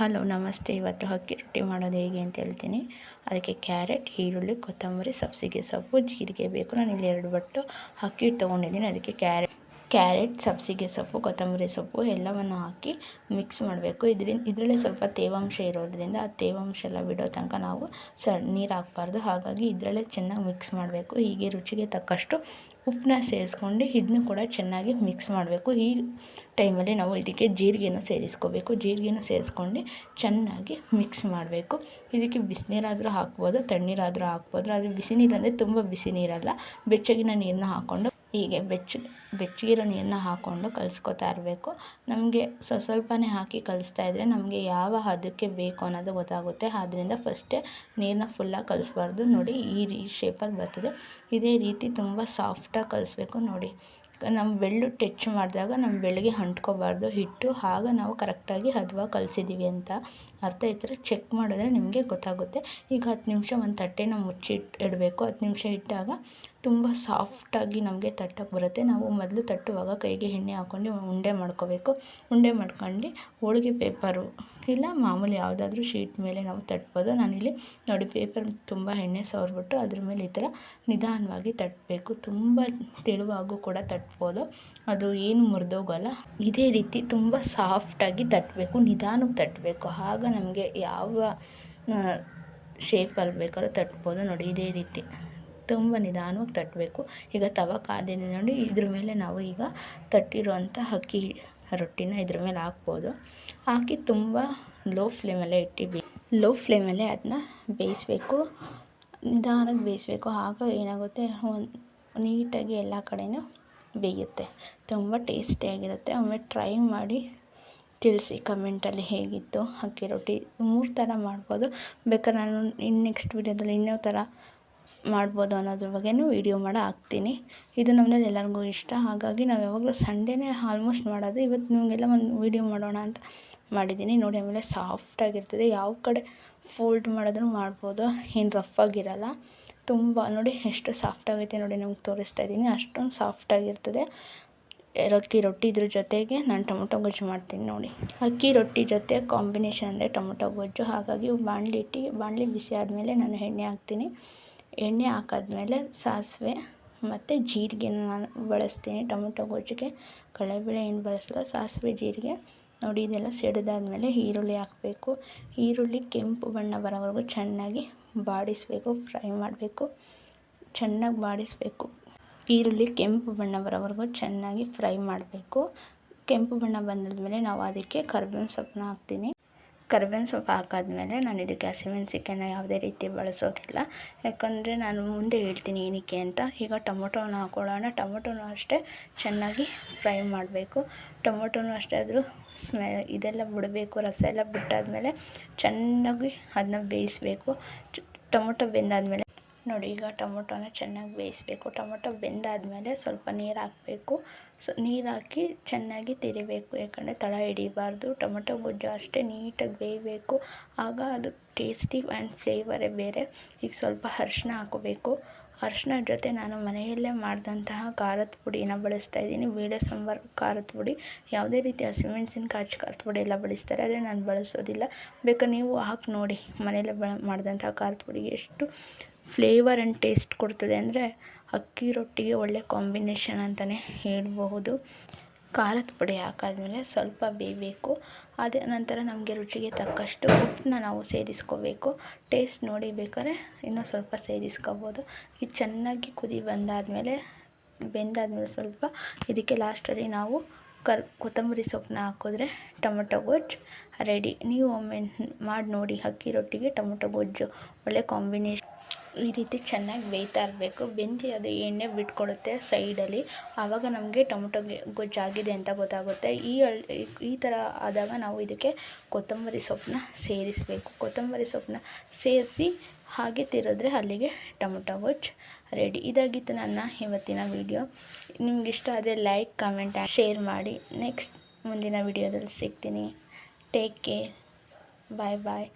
Hello ನಮಸ್ತೆ. ಇವತ್ತು ಅಕ್ಕಿ ರೊಟ್ಟಿ ಮಾಡೋದು ಹೇಗೆ ಅಂತ ಹೇಳ್ತೀನಿ. ಅದಕ್ಕೆ ಕ್ಯಾರೆಟ್, ಈರುಳ್ಳಿ, ಕೊತ್ತಂಬರಿ, ಸಬ್ಸಿಗೆ ಸೊಪ್ಪು, ಜೀರಿಗೆ ಬೇಕು. ನಾನು ಇಲ್ಲಿ 2 ಬಟ್ಟು ಅಕ್ಕಿ ತೊಗೊಂಡಿದ್ದೀನಿ. ಅದಕ್ಕೆ ಕ್ಯಾರೆಟ್, ಸಬ್ಸಿಗೆ ಸೊಪ್ಪು, ಕೊತ್ತಂಬರಿ ಸೊಪ್ಪು ಎಲ್ಲವನ್ನು ಹಾಕಿ ಮಿಕ್ಸ್ ಮಾಡಬೇಕು. ಇದರಲ್ಲೇ ಸ್ವಲ್ಪ ತೇವಾಂಶ ಇರೋದ್ರಿಂದ ಆ ತೇವಾಂಶ ಎಲ್ಲ ಬಿಡೋ ತನಕ ನಾವು ನೀರು ಹಾಕಬಾರ್ದು. ಹಾಗಾಗಿ ಇದರಲ್ಲೇ ಚೆನ್ನಾಗಿ ಮಿಕ್ಸ್ ಮಾಡಬೇಕು. ಹೀಗೆ ರುಚಿಗೆ ತಕ್ಕಷ್ಟು ಉಪ್ಪನ್ನ ಸೇರಿಸ್ಕೊಂಡು ಇದನ್ನು ಕೂಡ ಚೆನ್ನಾಗಿ ಮಿಕ್ಸ್ ಮಾಡಬೇಕು. ಈ ಟೈಮಲ್ಲಿ ನಾವು ಇದಕ್ಕೆ ಜೀರಿಗೆನ ಸೇರಿಸ್ಕೋಬೇಕು. ಜೀರಿಗೆನ ಸೇರಿಸ್ಕೊಂಡು ಚೆನ್ನಾಗಿ ಮಿಕ್ಸ್ ಮಾಡಬೇಕು. ಇದಕ್ಕೆ ಬಿಸಿನೀರಾದರೂ ಹಾಕ್ಬೋದು, ತಣ್ಣೀರಾದರೂ ಹಾಕ್ಬೋದು. ಆದರೆ ಬಿಸಿ ನೀರಂದರೆ ತುಂಬ ಬಿಸಿ ನೀರಲ್ಲ, ಬೆಚ್ಚಗಿನ ನೀರನ್ನ ಹಾಕ್ಕೊಂಡು ಹೀಗೆ ಬೆಚ್ಚಗಿರೋ ನೀರನ್ನ ಹಾಕ್ಕೊಂಡು ಕಲಿಸ್ಕೊತಾ ಇರಬೇಕು. ನಮಗೆ ಸ್ವಲ್ಪನೇ ಹಾಕಿ ಕಲಿಸ್ತಾ ಇದ್ದರೆ ನಮಗೆ ಯಾವ ಹದಕ್ಕೆ ಬೇಕು ಅನ್ನೋದು ಗೊತ್ತಾಗುತ್ತೆ. ಆದ್ದರಿಂದ ಫಸ್ಟೇ ನೀರನ್ನ ಫುಲ್ಲಾಗಿ ಕಲಿಸ್ಬಾರ್ದು. ನೋಡಿ ಈ ಶೇಪಲ್ಲಿ ಬರ್ತದೆ. ಇದೇ ರೀತಿ ತುಂಬ ಸಾಫ್ಟಾಗಿ ಕಲಿಸ್ಬೇಕು. ನೋಡಿ ನಮ್ಮ ಬೆಳ್ಳು ಟಚ್ ಮಾಡಿದಾಗ ನಮ್ಮ ಬೆಳ್ಳಿಗೆ ಅಂಟ್ಕೋಬಾರ್ದು ಹಿಟ್ಟು. ಆಗ ನಾವು ಕರೆಕ್ಟಾಗಿ ಹದವಾಗಿ ಕಲಿಸಿದ್ದೀವಿ ಅಂತ ಅರ್ಥ. ಈ ಥರ ಚೆಕ್ ಮಾಡಿದ್ರೆ ನಿಮಗೆ ಗೊತ್ತಾಗುತ್ತೆ. ಈಗ 10 ನಿಮಿಷ ಒಂದು ತಟ್ಟೆನ ಮುಚ್ಚಿ ಇಡಬೇಕು. 10 ನಿಮಿಷ ಇಟ್ಟಾಗ ತುಂಬ ಸಾಫ್ಟಾಗಿ ನಮಗೆ ತಟ್ಟಕ್ಕೆ ಬರುತ್ತೆ. ನಾವು ಮೊದಲು ತಟ್ಟುವಾಗ ಕೈಗೆ ಎಣ್ಣೆ ಹಾಕ್ಕೊಂಡು ಉಂಡೆ ಮಾಡ್ಕೋಬೇಕು. ಉಂಡೆ ಮಾಡ್ಕೊಂಡು ಹೋಳಿಗೆ ಪೇಪರು ಇಲ್ಲ ಮಾಮೂಲಿ ಯಾವುದಾದ್ರೂ ಶೀಟ್ ಮೇಲೆ ನಾವು ತಟ್ಬೋದು. ನಾನಿಲ್ಲಿ ನೋಡಿ ಪೇಪರ್ ತುಂಬ ಎಣ್ಣೆ ಸವರ್ಬಿಟ್ಟು ಅದ್ರ ಮೇಲೆ ಈ ಥರ ನಿಧಾನವಾಗಿ ತಟ್ಟಬೇಕು. ತುಂಬ ತೆಳುವಾಗೂ ಕೂಡ ತಟ್ಬೋದು, ಅದು ಏನು ಮುರಿದೋಗಲ್ಲ. ಇದೇ ರೀತಿ ತುಂಬ ಸಾಫ್ಟಾಗಿ ತಟ್ಟಬೇಕು, ನಿಧಾನಕ್ಕೆ ತಟ್ಟಬೇಕು. ಆಗ ನಮಗೆ ಯಾವ ಶೇಪಲ್ಲಿ ಬೇಕಾದ್ರೂ ತಟ್ಬೋದು. ನೋಡಿ ಇದೇ ರೀತಿ ತುಂಬ ನಿಧಾನವಾಗಿ ತಟ್ಟಬೇಕು. ಈಗ ತವ ಕಾದಿದೆ ನೋಡಿ, ಇದ್ರ ಮೇಲೆ ನಾವು ಈಗ ತಟ್ಟಿರುವಂಥ ಅಕ್ಕಿ ರೊಟ್ಟಿನ ಇದ್ರ ಮೇಲೆ ಹಾಕ್ಬೋದು. ಹಾಕಿ ತುಂಬ ಲೋ ಫ್ಲೇಮಲ್ಲೇ ಲೋ ಫ್ಲೇಮಲ್ಲೇ ಅದನ್ನ ಬೇಯಿಸಬೇಕು, ನಿಧಾನಕ್ಕೆ ಬೇಯಿಸಬೇಕು. ಆಗ ಏನಾಗುತ್ತೆ, ನೀಟಾಗಿ ಎಲ್ಲ ಕಡೆಯೂ ಬೇಯುತ್ತೆ, ತುಂಬ ಟೇಸ್ಟಿಯಾಗಿರುತ್ತೆ. ಒಮ್ಮೆ ಟ್ರೈ ಮಾಡಿ ತಿಳಿಸಿ ಕಮೆಂಟಲ್ಲಿ ಹೇಗಿತ್ತು ಅಕ್ಕಿ ರೊಟ್ಟಿ. 3 ಥರ ಮಾಡ್ಬೋದು. ಬೇಕಾದ್ರೆ ನಾನು ನೆಕ್ಸ್ಟ್ ವೀಡಿಯೋದಲ್ಲಿ ಇನ್ನೂ ಥರ ಮಾಡ್ಬೋದು ಅನ್ನೋದ್ರ ಬಗ್ಗೆನೂ ವೀಡಿಯೋ ಹಾಕ್ತೀನಿ. ಇದು ನಮ್ಮನೇಲಿ ಎಲ್ಲರಿಗೂ ಇಷ್ಟ. ಹಾಗಾಗಿ ನಾವು ಯಾವಾಗಲೂ ಸಂಡೇನೇ ಆಲ್ಮೋಸ್ಟ್ ಮಾಡೋದು. ಇವತ್ತು ನಿಮಗೆಲ್ಲ ಒಂದು ವೀಡಿಯೋ ಮಾಡೋಣ ಅಂತ ಮಾಡಿದ್ದೀನಿ. ನೋಡಿ ಆಮೇಲೆ ಸಾಫ್ಟಾಗಿರ್ತದೆ. ಯಾವ ಕಡೆ ಫೋಲ್ಡ್ ಮಾಡಿದ್ರೂ ಮಾಡ್ಬೋದು, ಏನು ರಫ್ ಆಗಿರಲ್ಲ. ತುಂಬ ನೋಡಿ ಎಷ್ಟು ಸಾಫ್ಟಾಗೈತೆ ನೋಡಿ, ನಿಮ್ಗೆ ತೋರಿಸ್ತಾ ಇದ್ದೀನಿ. ಅಷ್ಟೊಂದು ಸಾಫ್ಟಾಗಿರ್ತದೆ ಅಕ್ಕಿ ರೊಟ್ಟಿ. ಇದ್ರ ಜೊತೆಗೆ ನಾನು ಟೊಮೊಟೊ ಗೊಜ್ಜು ಮಾಡ್ತೀನಿ ನೋಡಿ. ಅಕ್ಕಿ ರೊಟ್ಟಿ ಜೊತೆ ಕಾಂಬಿನೇಷನ್ ಅಂದರೆ ಟೊಮೊಟೊ ಗೊಜ್ಜು. ಹಾಗಾಗಿ ಬಾಣಲಿ ಬಿಸಿ ಆದಮೇಲೆ ನಾನು ಎಣ್ಣೆ ಹಾಕ್ತೀನಿ. ಎಣ್ಣೆ ಹಾಕಾದ್ಮೇಲೆ ಸಾಸಿವೆ ಮತ್ತು ಜೀರಿಗೆನ ನಾನು ಬಳಸ್ತೀನಿ ಟೊಮೊಟೊ ಗೊಜ್ಜಿಗೆ. ಕಡಲೆಬೇಳೆ ಏನು ಬಳಸಲ್ಲ, ಸಾಸಿವೆ ಜೀರಿಗೆ. ನೋಡಿ ಇದೆಲ್ಲ ಸಿಡಿದಾದ್ಮೇಲೆ ಈರುಳ್ಳಿ ಹಾಕಬೇಕು. ಈರುಳ್ಳಿ ಕೆಂಪು ಬಣ್ಣ ಬರೋವರೆಗೂ ಚೆನ್ನಾಗಿ ಬಾಡಿಸಬೇಕು, ಫ್ರೈ ಮಾಡಬೇಕು. ಚೆನ್ನಾಗಿ ಬಾಡಿಸಬೇಕು. ಈರುಳ್ಳಿ ಕೆಂಪು ಬಣ್ಣ ಬರೋವರೆಗೂ ಚೆನ್ನಾಗಿ ಫ್ರೈ ಮಾಡಬೇಕು. ಕೆಂಪು ಬಣ್ಣ ಬಂದಾದ್ಮೇಲೆ ನಾವು ಅದಕ್ಕೆ ಕರಿಬೇವಿನ ಸೊಪ್ಪನ್ನ ಹಾಕ್ತೀನಿ. ಕರಿಬೇವಿನ ಸೊಪ್ಪು ಹಾಕಾದ್ಮೇಲೆ ನಾನು ಇದಕ್ಕೆ ಹಸಿಮೆಣಸಿನ್ಕಾಯಿನ ಯಾವುದೇ ರೀತಿ ಬಳಸೋದಿಲ್ಲ, ಯಾಕಂದರೆ ನಾನು ಮುಂದೆ ಹೇಳ್ತೀನಿ ಏನಕ್ಕೆ ಅಂತ. ಈಗ ಟೊಮೊಟೊನ ಹಾಕೊಳ್ಳೋಣ. ಟೊಮೊಟೊನೂ ಅಷ್ಟೇ ಚೆನ್ನಾಗಿ ಫ್ರೈ ಮಾಡಬೇಕು. ಟೊಮೊಟೊನೂ ಅಷ್ಟೇ ಅದ್ರ ಇದೆಲ್ಲ ಬಿಡಬೇಕು, ರಸ ಎಲ್ಲ ಬಿಟ್ಟಾದಮೇಲೆ ಚೆನ್ನಾಗಿ ಅದನ್ನ ಬೇಯಿಸಬೇಕು. ಟೊಮೊಟೊ ಬೆಂದಾದಮೇಲೆ ನೋಡಿ, ಈಗ ಟೊಮೊಟೊನ ಚೆನ್ನಾಗಿ ಬೇಯಿಸಬೇಕು. ಟೊಮೊಟೊ ಬೆಂದಾದಮೇಲೆ ಸ್ವಲ್ಪ ನೀರು ಹಾಕಬೇಕು. ನೀರು ಹಾಕಿ ಚೆನ್ನಾಗಿ ತಿರಿಬೇಕು, ಯಾಕಂದರೆ ತಳ ಹಿಡಿಬಾರ್ದು. ಟೊಮೊಟೊ ಗೊಜ್ಜು ಅಷ್ಟೇ ನೀಟಾಗಿ ಬೇಯಬೇಕು, ಆಗ ಅದು ಟೇಸ್ಟಿ ಆ್ಯಂಡ್ ಫ್ಲೇವರೇ ಬೇರೆ. ಈಗ ಸ್ವಲ್ಪ ಅರಿಶಿನ ಹಾಕೋಬೇಕು. ಅರಿಶಿನ ಜೊತೆ ನಾನು ಮನೆಯಲ್ಲೇ ಮಾಡಿದಂತಹ ಖಾರದ ಪುಡಿನ ಬಳಸ್ತಾಯಿದ್ದೀನಿ. ಬೇಳೆ ಸಾಂಬಾರು ಖಾರದ ಪುಡಿ. ಯಾವುದೇ ರೀತಿ ಹಸಿಮೆಣಸಿನ್ಕಾಯಿ ಖಾರದ ಪುಡಿ ಎಲ್ಲ ಬಳಸ್ತಾರೆ, ಆದರೆ ನಾನು ಬಳಸೋದಿಲ್ಲ. ಬೇಕಾದ್ರೆ ನೀವು ಹಾಕಿ ನೋಡಿ, ಮನೆಯಲ್ಲೇ ಮಾಡಿದಂಥ ಖಾರದ ಪುಡಿ ಎಷ್ಟು ಫ್ಲೇವರ್ ಆ್ಯಂಡ್ ಟೇಸ್ಟ್ ಕೊಡ್ತದೆ ಅಂದರೆ ಅಕ್ಕಿ ರೊಟ್ಟಿಗೆ ಒಳ್ಳೆ ಕಾಂಬಿನೇಷನ್ ಅಂತಲೇ ಹೇಳಬಹುದು. ಖಾರದ ಪುಡಿ ಹಾಕಾದ್ಮೇಲೆ ಸ್ವಲ್ಪ ಬೇಯಬೇಕು. ಅದೇ ನಂತರ ನಮಗೆ ರುಚಿಗೆ ತಕ್ಕಷ್ಟು ಉಪ್ಪನ್ನ ನಾವು ಸೇರಿಸ್ಕೋಬೇಕು. ಟೇಸ್ಟ್ ನೋಡಿ ಬೇಕಾದ್ರೆ ಇನ್ನೂ ಸ್ವಲ್ಪ ಸೇರಿಸ್ಕೋಬೋದು. ಇದು ಚೆನ್ನಾಗಿ ಕುದಿ ಬೆಂದಾದ್ಮೇಲೆ ಸ್ವಲ್ಪ ಇದಕ್ಕೆ ಲಾಸ್ಟಲ್ಲಿ ನಾವು ಕೊತ್ತಂಬರಿ ಸೊಪ್ಪನ್ನ ಹಾಕಿದ್ರೆ ಟೊಮೊಟೊ ಗೊಜ್ಜು ರೆಡಿ. ನೀವು ಒಮ್ಮೆ ಮಾಡಿ ನೋಡಿ, ಅಕ್ಕಿ ರೊಟ್ಟಿಗೆ ಟೊಮೊಟೊ ಗೊಜ್ಜು ಒಳ್ಳೆ ಕಾಂಬಿನೇಷನ್. ಈ ರೀತಿ ಚೆನ್ನಾಗಿ ಬೇಯ್ತಾ ಇರಬೇಕು. ಬೆಂದು ಅದು ಎಣ್ಣೆ ಬಿಟ್ಕೊಡುತ್ತೆ ಸೈಡಲ್ಲಿ. ಆವಾಗ ನಮಗೆ ಟೊಮೊಟೊ ಗೊಜ್ಜು ಆಗಿದೆ ಅಂತ ಗೊತ್ತಾಗುತ್ತೆ. ಈ ಥರ ಆದಾಗ ನಾವು ಇದಕ್ಕೆ ಕೊತ್ತಂಬರಿ ಸೊಪ್ಪನ್ನ ಸೇರಿಸಬೇಕು. ಕೊತ್ತಂಬರಿ ಸೊಪ್ಪನ್ನ ಸೇರಿಸಿ ಹಾಗೆ ತಿರುಗಿದ್ರೆ ಅಲ್ಲಿಗೆ ಟೊಮೊಟೊ ಗೊಜ್ಜು ರೆಡಿ. ಇದಾಗಿತ್ತು ನನ್ನ ಇವತ್ತಿನ ವಿಡಿಯೋ. ನಿಮ್ಗೆ ಇಷ್ಟ ಆದರೆ ಲೈಕ್, ಕಮೆಂಟ್, ಶೇರ್ ಮಾಡಿ. ನೆಕ್ಸ್ಟ್ ಮುಂದಿನ ವಿಡಿಯೋದಲ್ಲಿ ಸಿಗ್ತೀನಿ. Take care. ಬಾಯ್ ಬಾಯ್.